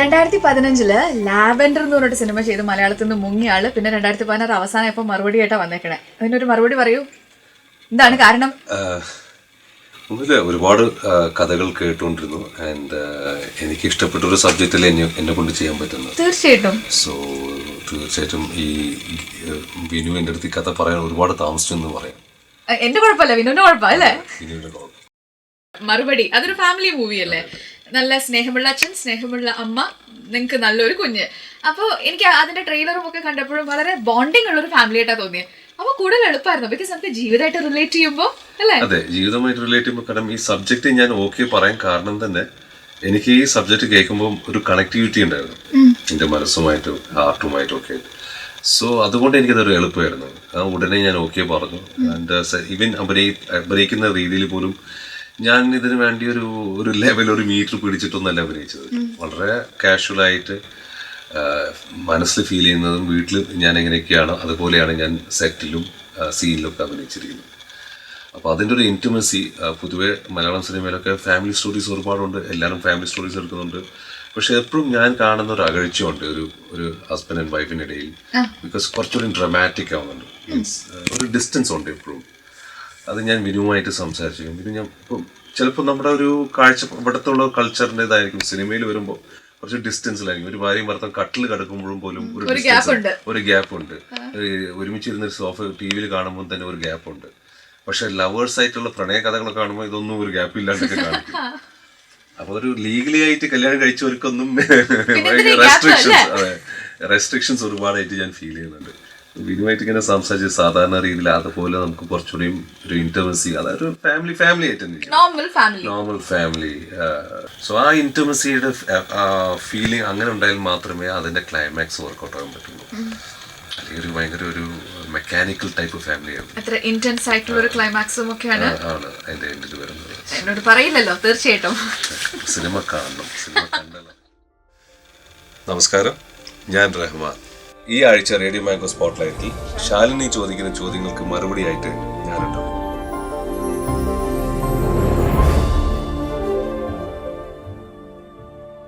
2015 lavender എന്ന് പറഞ്ഞിട്ട് cinema ചെയ്ത് മലയാളത്തിൽ നിന്ന് മുങ്ങിയ ആള് പിന്നെ 2016 അവസാനമായപ്പോൾ മറുപടിയായിട്ടാ വന്നേക്കണേ. അതിനൊരു മറുപടി പറയൂ, എന്താണ് കാരണം? ഒരുപാട് കഥകൾ കേട്ടുകൊണ്ടിരുന്നു ആൻഡ് എനിക്ക് ഇഷ്ടപ്പെട്ട ഒരു സബ്ജക്റ്റിൽ എന്നെ കൊണ്ട് ചെയ്യാൻ പറ്റുന്നത്. തീർച്ചയായിട്ടും. സോ തീർച്ചയായിട്ടും ഈ വിനു എൻ്റെ അടുത്ത് കഥ പറയാൻ ഒരുപാട് താമസിച്ചു എന്ന് പറയാം. എന്റെ കുഴപ്പമില്ല, വിനുവിന്റെ കുഴപ്പമല്ലേ? വിനുവിന്റെ കുഴപ്പം. മറുപടി അതൊരു ഫാമിലി മൂവി അല്ലേ? നല്ല സ്നേഹമുള്ള അച്ഛൻ, സ്നേഹമുള്ള അമ്മ, നിങ്ങൾക്ക് നല്ലൊരു കുഞ്ഞ്. അപ്പോൾ എനിക്ക് അതിന്റെ ട്രെയിലറും ഒക്കെ കണ്ടപ്പോഴും വളരെ ബോണ്ടിങ് ഉള്ള ഒരു ഫാമിലി ആയിട്ടാ തോന്നിയത്. അപ്പൊ കൂടുതൽ എളുപ്പമായിരുന്നു ബിക്കോസ് നമുക്ക് ജീവിതമായിട്ട് റിലേറ്റ് ചെയ്യുമ്പോൾ അല്ലേ? അതെ, ജീവിതമായിട്ട് റിലേറ്റ് ചെയ്യുമ്പോൾ. കാരണം ഈ സബ്ജക്റ്റ് ഞാൻ ഓക്കെ പറയാൻ കാരണം തന്നെ എനിക്ക് ഈ സബ്ജക്റ്റ് കേൾക്കുമ്പോൾ ഒരു കണക്ടിവിറ്റി ഉണ്ടായിരുന്നു എൻ്റെ മനസ്സുമായിട്ടും ഹാർട്ടുമായിട്ടും ഒക്കെ. സോ അതുകൊണ്ട് എനിക്കതൊരു എളുപ്പമായിരുന്നു. ഉടനെ ഞാൻ ഓക്കെ പറഞ്ഞു. ആൻഡ് ഈവൻ അഭിനയിക്കുന്ന രീതിയിൽ പോലും ഞാൻ ഇതിനു വേണ്ടി ഒരു ലെവൽ, ഒരു മീറ്റർ പിടിച്ചിട്ടൊന്നല്ല അഭിനയിച്ചത്. വളരെ കാഷ്വലായിട്ട് മനസ്സിൽ ഫീൽ ചെയ്യുന്നതും വീട്ടിൽ ഞാൻ എങ്ങനെയൊക്കെയാണ് അതുപോലെയാണ് ഞാൻ സെറ്റിലും സീനിലൊക്കെ അഭിനയിച്ചിരിക്കുന്നത്. അപ്പോൾ അതിൻ്റെ ഒരു ഇൻറ്റിമസി പൊതുവെ മലയാളം സിനിമയിലൊക്കെ ഫാമിലി സ്റ്റോറീസ് ഒരുപാടുണ്ട്, എല്ലാവരും ഫാമിലി സ്റ്റോറീസ് എടുക്കുന്നുണ്ട്. പക്ഷെ എപ്പോഴും ഞാൻ കാണുന്ന ഒരു അകഴ്ചയുണ്ട് ഒരു ഹസ്ബൻഡ് ആൻഡ് വൈഫിനിടയിൽ. ബിക്കോസ് കുറച്ചുകൂടി ഡ്രമാറ്റിക് ആവുന്നുണ്ട്, മീൻസ് ഒരു ഡിസ്റ്റൻസ് ഉണ്ട് എപ്പോഴും. അത് ഞാൻ വിനുവുമായിട്ട് സംസാരിച്ചു. വിനു, ഞാൻ ഇപ്പം ചിലപ്പോൾ നമ്മുടെ ഒരു കാഴ്ച ഇവിടത്തുള്ള കൾച്ചറിൻ്റെതായിരിക്കും, സിനിമയിൽ വരുമ്പോൾ കുറച്ച് ഡിസ്റ്റൻസിലായിരിക്കും. ഒരു ഭാര്യയും ഭർത്താവും കട്ടിൽ കിടക്കുമ്പോഴും പോലും ഒരു ഗ്യാപ്പ് ഉണ്ട്. ഒരുമിച്ചിരുന്ന സോഫ TV കാണുമ്പോൾ തന്നെ ഒരു ഗ്യാപ്പ് ഉണ്ട്. പക്ഷെ ലവേഴ്സ് ആയിട്ടുള്ള പ്രണയ കഥകളൊക്കെ കാണുമ്പോൾ ഇതൊന്നും ഒരു ഗ്യാപ്പ് ഇല്ലാണ്ടൊക്കെ കാണിക്കും. അപ്പൊ ഒരു ലീഗലി ആയിട്ട് കല്യാണം കഴിച്ചവർക്കൊന്നും റെസ്ട്രിക്ഷൻസ് ഒരുപാടായിട്ട് ഞാൻ ഫീൽ ചെയ്യുന്നുണ്ട്. വിനുമായിട്ട് ഇങ്ങനെ സംസാരിച്ച് സാധാരണ രീതിയിൽ അതുപോലെ നമുക്ക് കുറച്ചുകൂടിയും ഒരു ഇന്റിമസി, അതൊരു ഫാമിലി ആയിട്ട് നോർമൽ ഫാമിലി. സോ ആ ഇന്റിമസിയുടെ ഫീലിംഗ് അങ്ങനെ ഉണ്ടായാൽ മാത്രമേ അതിന്റെ ക്ലൈമാക്സ് വർക്ക്ഔട്ട് ആകാൻ പറ്റുള്ളൂ. അല്ലെങ്കിൽ ഒരു ഭയങ്കര ഒരു മെക്കാനിക്കൽ ടൈപ്പ് ഫാമിലിയാണ്. അത്ര ഇന്റൻസ് ആയിട്ടുള്ള ഒരു ക്ലൈമാക്സും ഒക്കെയാണ് അതിന്റെ എൻഡിൽ വരുന്നത്. എന്നോട് പറയില്ലല്ലോ, തീർച്ചയായിട്ടും സിനിമ കാണണം, സിനിമ കണ്ടല്ലോ. നമസ്കാരം, ഞാൻ റഹ്മാൻ. ഈ ആഴ്ച റേഡിയോ മാംഗോ സ്പോട്ട്ലൈറ്റിൽ ശാലിനി ചോദിക്കുന്ന ചോദ്യങ്ങൾക്ക് മറുപടിയായിട്ട് ഞാനുണ്ടാവും.